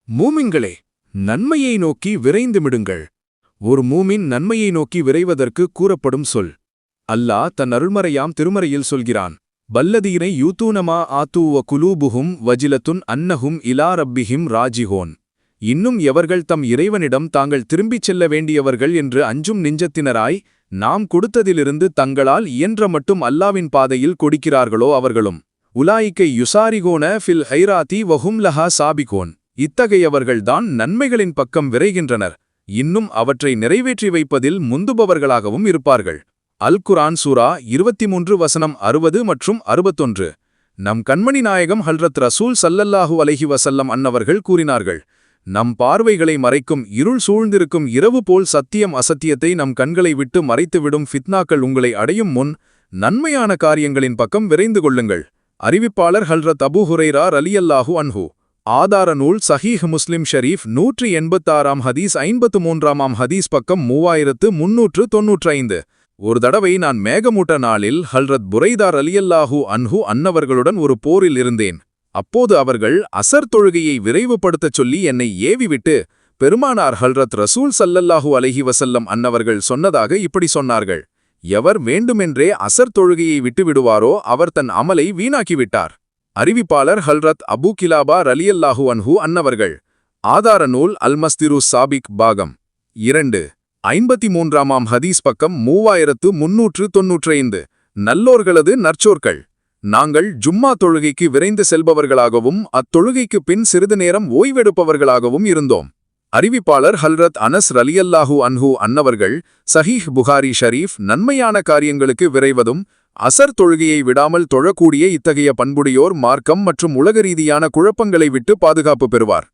மூமின்களே, நன்மையை நோக்கி விரைந்துமிடுங்கள். ஒரு மூமின் நன்மையை நோக்கி விரைவதற்கு கூறப்படும் சொல். அல்லாஹ் தன் அருள்மறையாம் திருமறையில் சொல்கிறான், பல்லதீனை யூத்தூனமா ஆத்தூவ குலூபுகும் வஜிலத்துன் அன்னஹும் இலா ரப்பிஹிம் ராஜிஹோன். இன்னும் எவர்கள் தம் இறைவனிடம் தாங்கள் திரும்பிச் செல்ல வேண்டியவர்கள் என்று அஞ்சும் நெஞ்சத்தினராய் நாம் கொடுத்ததிலிருந்து தங்களால் இயன்ற மட்டும் அல்லாவின் பாதையில் கொடுக்கிறார்களோ அவர்களும். உலாயிக்கை யுசாரிகோன ஃபில் ஹைராத்தி வஹும் லஹா சாபிகோன். இத்தகையவர்கள்தான் நன்மைகளின் பக்கம் விரைகின்றனர், இன்னும் அவற்றை நிறைவேற்றி வைப்பதில் முந்துபவர்களாகவும் இருப்பார்கள். அல் குர்ஆன் சூரா 23 வசனம் 60 மற்றும் 61. நம் கண்மணி நாயகம் ஹல்ரத் ரசூல் ஸல்லல்லாஹு அலைஹி வஸல்லம் அன்னவர்கள் கூறினார்கள், நம் பார்வைகளை மறைக்கும் இருள் சூழ்ந்திருக்கும் இரவு போல் சத்தியம் அசத்தியத்தை நம் கண்களை விட்டு மறைத்துவிடும் ஃபித்னாக்கள் உங்களை அடையும் முன் நன்மையான காரியங்களின் பக்கம் விரைந்து கொள்ளுங்கள். அறிவிப்பாளர் ஹல்ரத் அபூ ஹுரைரா ரலியல்லாஹு அன்ஹு. ஆதார நூல் சஹீஹ் முஸ்லிம் ஷரீஃப் 186 ஹதீஸ் 53 ஹதீஸ் பக்கம் 3395. ஒரு தடவை நான் மேகமூட்ட நாளில் ஹல்ரத் புரைதா ரலியல்லாஹு அன்ஹு அன்னவர்களுடன் ஒரு போரில் இருந்தேன். அப்போது அவர்கள் அசர் தொழுகையை விரைவுபடுத்தச் சொல்லி என்னை ஏவிவிட்டு பெருமானார் ஹல்ரத் ரசூல் ஸல்லல்லாஹு அலைஹி வஸல்லம் அன்னவர்கள் சொன்னதாக இப்படி சொன்னார்கள், எவர் வேண்டுமென்றே அசர் தொழுகையை விட்டுவிடுவாரோ அவர் தன் அமலை வீணாக்கிவிட்டார். அறிவிப்பாளர் ஹல்ரத் அபூ கிலாபா ரலியல்லாஹு அன்ஹு அன்னவர்கள். ஆதார நூல் அல்மஸ்திரு சாபிக் பாகம் 2 53 ஹதீஸ் பக்கம் 3395. நல்லோர்களது நற்சோர்கள். நாங்கள் ஜும்மா தொழுகைக்கு விரைந்து செல்பவர்களாகவும் அத்தொழுகைக்கு பின் சிறிது நேரம் ஓய்வெடுப்பவர்களாகவும் இருந்தோம். அறிவிப்பாளர் ஹல்ரத் அனஸ் ரலியல்லாஹு அன்ஹு அன்னவர்கள். சஹீஹ் புகாரி ஷரீஃப். நன்மையான காரியங்களுக்கு விரைவதும் அசர் தொழுகையை விடாமல் தொழக்கூடிய இத்தகைய பண்புடையோர் மார்க்கம் மற்றும் உலகரீதியான குழப்பங்களை விட்டு பாதுகாப்பு பெறுவார்.